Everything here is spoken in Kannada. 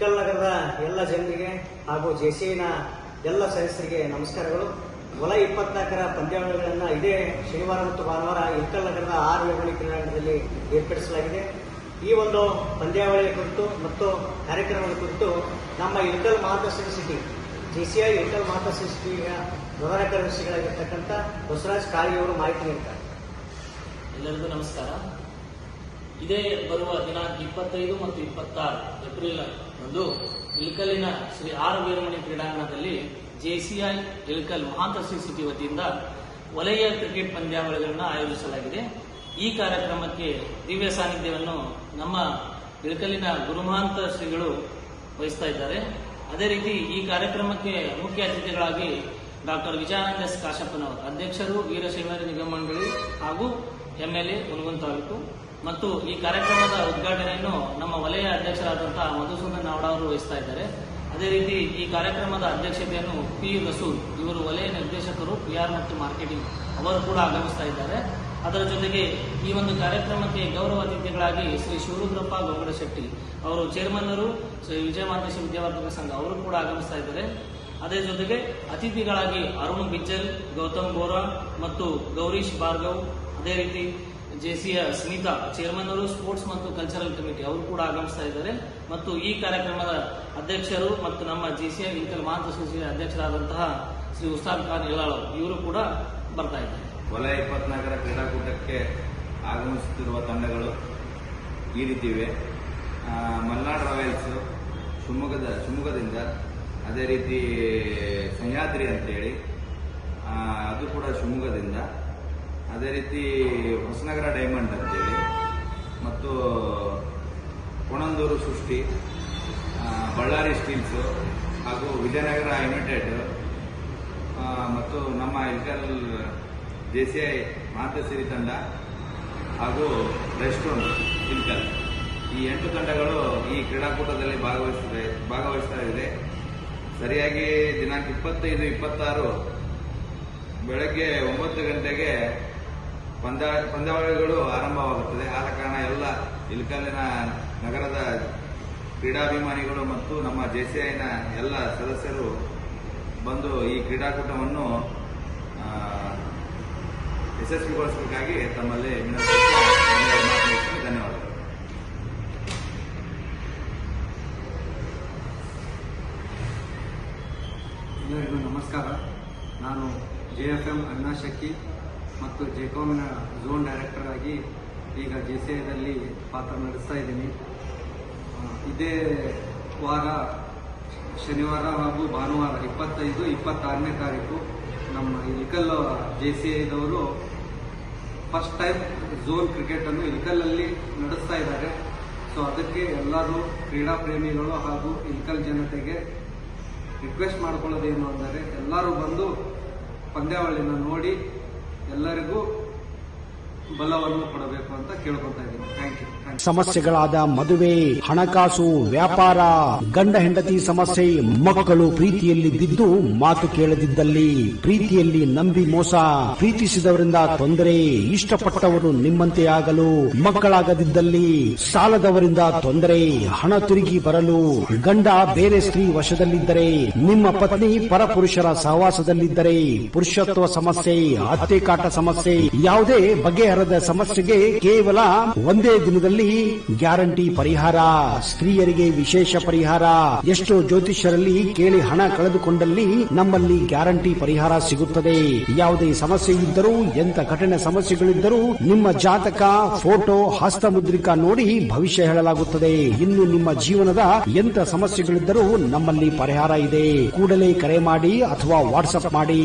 ಇಳಕಲ್ ನಗರದ ಎಲ್ಲ ಜನರಿಗೆ ಹಾಗೂ ಜೆಸಿಐನ ಎಲ್ಲ ಸದಸ್ಯರಿಗೆ ನಮಸ್ಕಾರಗಳು. ವಲಯ 24ರ ಪಂದ್ಯಾವಳಿಗಳನ್ನು ಇದೇ ಶನಿವಾರ ಮತ್ತು ಭಾನುವಾರ ಇಳಕಲ್ ನಗರದ 6 ವಿವರಣೆ ಕ್ರೀಡಾಂಗಣದಲ್ಲಿ ಏರ್ಪಡಿಸಲಾಗಿದೆ. ಈ ಒಂದು ಪಂದ್ಯಾವಳಿಯ ಕುರಿತು ಮತ್ತು ಕಾರ್ಯಕ್ರಮದ ಕುರಿತು ನಮ್ಮ ಇಳಕಲ್ ಮಾತೃಶ್ರೀ ಸಿಟಿ ಜೆಸಿಐ ಇಳಕಲ್ ಮಾತೃಶ್ರೀ ಸಿಟಿಯ ಪ್ರಧಾನ ಕಾರ್ಯದರ್ಶಿಗಳಾಗಿರ್ತಕ್ಕಂಥ ಬಸವರಾಜ್ ಕಾಳಿ ಅವರು ಮಾಹಿತಿ ನೀಡುತ್ತಾರೆ. ಎಲ್ಲರಿಗೂ ನಮಸ್ಕಾರ. ಇದೇ ಬರುವ ದಿನಾಂಕ 25 ಮತ್ತು 26 ಏಪ್ರಿಲ್ ರಂದು ಇಳಕಲ್ಲಿನ ಶ್ರೀ ಆರ್ ವೀರಮಣಿ ಕ್ರೀಡಾಂಗಣದಲ್ಲಿ ಜೆಸಿಐ ಇಳಕಲ್ ಮಹಾಂತಶ್ರೀ ಸಿಟಿ ವತಿಯಿಂದ ವಲಯ ಕ್ರಿಕೆಟ್ ಪಂದ್ಯಾವಳಿಗಳನ್ನು ಆಯೋಜಿಸಲಾಗಿದೆ. ಈ ಕಾರ್ಯಕ್ರಮಕ್ಕೆ ದಿವ್ಯ ಸಾನ್ನಿಧ್ಯವನ್ನು ನಮ್ಮ ಇಳಕಲ್ಲಿನ ಗುರುಮಹಾಂತ ಶ್ರೀಗಳು ವಹಿಸ್ತಾ ಇದ್ದಾರೆ. ಅದೇ ರೀತಿ ಈ ಕಾರ್ಯಕ್ರಮಕ್ಕೆ ಮುಖ್ಯ ಅತಿಥಿಗಳಾಗಿ ಡಾಕ್ಟರ್ ವಿಜಯಾನಂದ ಎಸ್ ಕಾಶಪ್ಪನವರು, ಅಧ್ಯಕ್ಷರು ವೀರಶೈವ ನಿಗಮ ಮಂಡಳಿ ಹಾಗೂ ಎಂಎಲ್ಎ ಹುನಗುಂದ ತಾಲೂಕು, ಮತ್ತು ಈ ಕಾರ್ಯಕ್ರಮದ ಉದ್ಘಾಟನೆಯನ್ನು ನಮ್ಮ ವಲಯ ಅಧ್ಯಕ್ಷರಾದಂತಹ ಮಧುಸೂದನ್ ನಾವಡ ಅವರು ವಹಿಸ್ತಾ ಇದ್ದಾರೆ. ಅದೇ ರೀತಿ ಈ ಕಾರ್ಯಕ್ರಮದ ಅಧ್ಯಕ್ಷತೆಯನ್ನು ಪಿ ರಸೂಲ್ ಇವರು ವಲಯ ನಿರ್ದೇಶಕರು PR ಮತ್ತು ಮಾರ್ಕೆಟಿಂಗ್ ಅವರು ಕೂಡ ಆಗಮಿಸ್ತಾ ಇದ್ದಾರೆ. ಅದರ ಜೊತೆಗೆ ಈ ಒಂದು ಕಾರ್ಯಕ್ರಮಕ್ಕೆ ಗೌರವ ಅತಿಥಿಗಳಾಗಿ ಶ್ರೀ ಶಿವರುದ್ರಪ್ಪ ಗೌಂಗಡಶೆಟ್ಟಿ ಅವರು ಚೇರ್ಮನ್ನರು ಶ್ರೀ ವಿಜಯಮಾಂತೇಶ ವಿದ್ಯಾವರ್ಧಕ ಸಂಘ ಅವರು ಕೂಡ ಆಗಮಿಸ್ತಾ ಇದ್ದಾರೆ. ಅದೇ ಜೊತೆಗೆ ಅತಿಥಿಗಳಾಗಿ ಅರುಣ್ ಬಿಜ್ಜಲ್, ಗೌತಮ್ ಬೋರಾ ಮತ್ತು ಗೌರೀಶ್ ಭಾರ್ಗವ್, ಅದೇ ರೀತಿ ಜೆಸಿಯ ಸ್ಮಿತಾ ಚೇರ್ಮನ್ನರು ಸ್ಪೋರ್ಟ್ಸ್ ಮತ್ತು ಕಲ್ಚರಲ್ ಕಮಿಟಿ ಅವರು ಕೂಡ ಆಗಮಿಸ್ತಾ ಇದ್ದಾರೆ. ಮತ್ತು ಈ ಕಾರ್ಯಕ್ರಮದ ಅಧ್ಯಕ್ಷರು ಮತ್ತು ನಮ್ಮ ಜೆಸಿಐ ಇಳಕಲ್ ಮಹಾಂತಶ್ರೀ ಅಧ್ಯಕ್ಷರಾದಂತಹ ಶ್ರೀ ಉಸ್ತಾದ್ ಖಾನ್ ಇಳಾಳ್ ಇವರು ಕೂಡ ಬರ್ತಾ ಇದ್ದಾರೆ. ವಲಯ 24ರ ಕ್ರೀಡಾಕೂಟಕ್ಕೆ ಆಗಮಿಸುತ್ತಿರುವ ತಂಡಗಳು ಈ ರೀತಿ ಇವೆ. ಮಲ್ನಾಡ್ ರಾಯಲ್ಸ್ ಶಿವಮೊಗ್ಗದಿಂದ, ಅದೇ ರೀತಿ ಸಹ್ಯಾದ್ರಿ ಅಂತೇಳಿ ಅದು ಕೂಡ ಶಿವಮೊಗ್ಗದಿಂದ, ಅದೇ ರೀತಿ ಹೊಸನಗರ ಡೈಮಂಡ್ ಅಂತೇಳಿ, ಮತ್ತು ಕೋಣಂದೂರು ಸೃಷ್ಟಿ, ಬಳ್ಳಾರಿ ಸ್ಟೀಲ್ಸು ಹಾಗೂ ವಿಜಯನಗರ ಯುನೈಟೆಡ್ ಮತ್ತು ನಮ್ಮ ಇಳಕಲ್ ಜೆಸಿಐ ಮಾತೃಶ್ರೀ ತಂಡ ಹಾಗೂ ರೆಸ್ಟೋನ್ ಇಳಕಲ್ ಈ 8 ತಂಡಗಳು ಈ ಕ್ರೀಡಾಕೂಟದಲ್ಲಿ ಭಾಗವಹಿಸ್ತಾ ಇದೆ. ಸರಿಯಾಗಿ ದಿನಾಂಕ 25, 26 ಬೆಳಗ್ಗೆ 9 ಗಂಟೆಗೆ ಪಂದ್ಯಾವಳಿಗಳು ಆರಂಭವಾಗುತ್ತದೆ. ಆದ ಕಾರಣ ಎಲ್ಲ ಇಳಕಲ್ಲಿನ ನಗರದ ಕ್ರೀಡಾಭಿಮಾನಿಗಳು ಮತ್ತು ನಮ್ಮ ಜೆಸಿಐನ ಎಲ್ಲ ಸದಸ್ಯರು ಬಂದು ಈ ಕ್ರೀಡಾಕೂಟವನ್ನು ಯಶಸ್ವಿಗೊಳಿಸಬೇಕಾಗಿ ತಮ್ಮಲ್ಲಿ ಧನ್ಯವಾದಗಳು. ಎಲ್ಲರಿಗೂ ನಮಸ್ಕಾರ. ನಾನು JFM ಅಣ್ಣಾಶಕ್ಕಿ ಮತ್ತು ಜೆಕಾಮಿನ ಝೋನ್ ಡೈರೆಕ್ಟರ್ ಆಗಿ ಈಗ ಜೆಸಿಐದಲ್ಲಿ ಪಾತ್ರ ನಡೆಸ್ತಾ ಇದ್ದೀನಿ. ಇದೇ ವಾರ ಶನಿವಾರ ಹಾಗೂ ಭಾನುವಾರ 25, 26ನೇ ತಾರೀಕು ನಮ್ಮ ಇಳಕಲ್ ಜೆಸಿಐದವರು ಫಸ್ಟ್ ಟೈಮ್ ಝೋನ್ ಕ್ರಿಕೆಟನ್ನು ಇಳಕಲ್ಲಲ್ಲಿ ನಡೆಸ್ತಾ ಇದ್ದಾರೆ. ಸೊ ಅದಕ್ಕೆ ಎಲ್ಲರೂ ಕ್ರೀಡಾ ಪ್ರೇಮಿಗಳು ಹಾಗೂ ಇಳಕಲ್ ಜನತೆಗೆ ರಿಕ್ವೆಸ್ಟ್ ಮಾಡ್ಕೊಳ್ಳೋದೇನು ಅಂದರೆ ಎಲ್ಲರೂ ಬಂದು ಪಂದ್ಯಾವಳಿನ ನೋಡಿ ಎಲ್ಲರಿಗೂ ಬಲವನ್ನು ಕೊಡಬೇಕು ಅಂತ ಕೇಳ್ಕೊತಾ ಇದ್ದೀನಿ. Thank you. ಸಮಸ್ಯೆಗಳಾದ ಮದುವೆ, ಹಣಕಾಸು, ವ್ಯಾಪಾರ, ಗಂಡ ಹೆಂಡತಿ ಸಮಸ್ಯೆ, ಮಕ್ಕಳು ಪ್ರೀತಿಯಲ್ಲಿ ಬಿದ್ದು ಮಾತು ಕೇಳದಿದ್ದಲ್ಲಿ, ಪ್ರೀತಿಯಲ್ಲಿ ನಂಬಿ ಮೋಸ, ಪ್ರೀತಿಸಿದವರಿಂದ ತೊಂದರೆ, ಇಷ್ಟಪಟ್ಟವರು ನಿಮ್ಮಂತೆ ಆಗಲು ಮಕ್ಕಳಾಗದಿದ್ದಲ್ಲಿ, ಸಾಲದವರಿಂದ ತೊಂದರೆ, ಹಣ ತಿರುಗಿ ಬರಲು, ಗಂಡ ಬೇರೆ ಸ್ತ್ರೀ ವಶದಲ್ಲಿದ್ದರೆ, ನಿಮ್ಮ ಪತ್ನಿ ಪರಪುರುಷರ ಸಹವಾಸದಲ್ಲಿದ್ದರೆ, ಪುರುಷತ್ವ ಸಮಸ್ಯೆ, ಅತ್ತೆ ಕಾಟ ಸಮಸ್ಯೆ, ಯಾವುದೇ ಬಗೆಹರದ ಸಮಸ್ಯೆಗೆ ಕೇವಲ ಒಂದೇ ದಿನದಲ್ಲಿ ಗ್ಯಾರಂಟಿ ಪರಿಹಾರ. ಸ್ತ್ರೀಯರಿಗೆ ವಿಶೇಷ ಪರಿಹಾರ. ಎಷ್ಟೋ ಜ್ಯೋತಿಷ್ಯರಲ್ಲಿ ಕೇಳಿ ಹಣ ಕಳೆದುಕೊಂಡಲ್ಲಿ ನಮ್ಮಲ್ಲಿ ಗ್ಯಾರಂಟಿ ಪರಿಹಾರ ಸಿಗುತ್ತದೆ. ಯಾವುದೇ ಸಮಸ್ಯೆ ಇದ್ದರೂ, ಎಂತ ಕಠಿಣ ಸಮಸ್ಯೆಗಳಿದ್ದರೂ ನಿಮ್ಮ ಜಾತಕ, ಫೋಟೋ, ಹಸ್ತಮುದ್ರಿಕಾ ನೋಡಿ ಭವಿಷ್ಯ ಹೇಳಲಾಗುತ್ತದೆ. ಇನ್ನು ನಿಮ್ಮ ಜೀವನದ ಎಂತ ಸಮಸ್ಯೆಗಳಿದ್ದರೂ ನಮ್ಮಲ್ಲಿ ಪರಿಹಾರ ಇದೆ. ಕೂಡಲೇ ಕರೆ ಮಾಡಿ ಅಥವಾ ವಾಟ್ಸ್ಆಪ್ ಮಾಡಿ.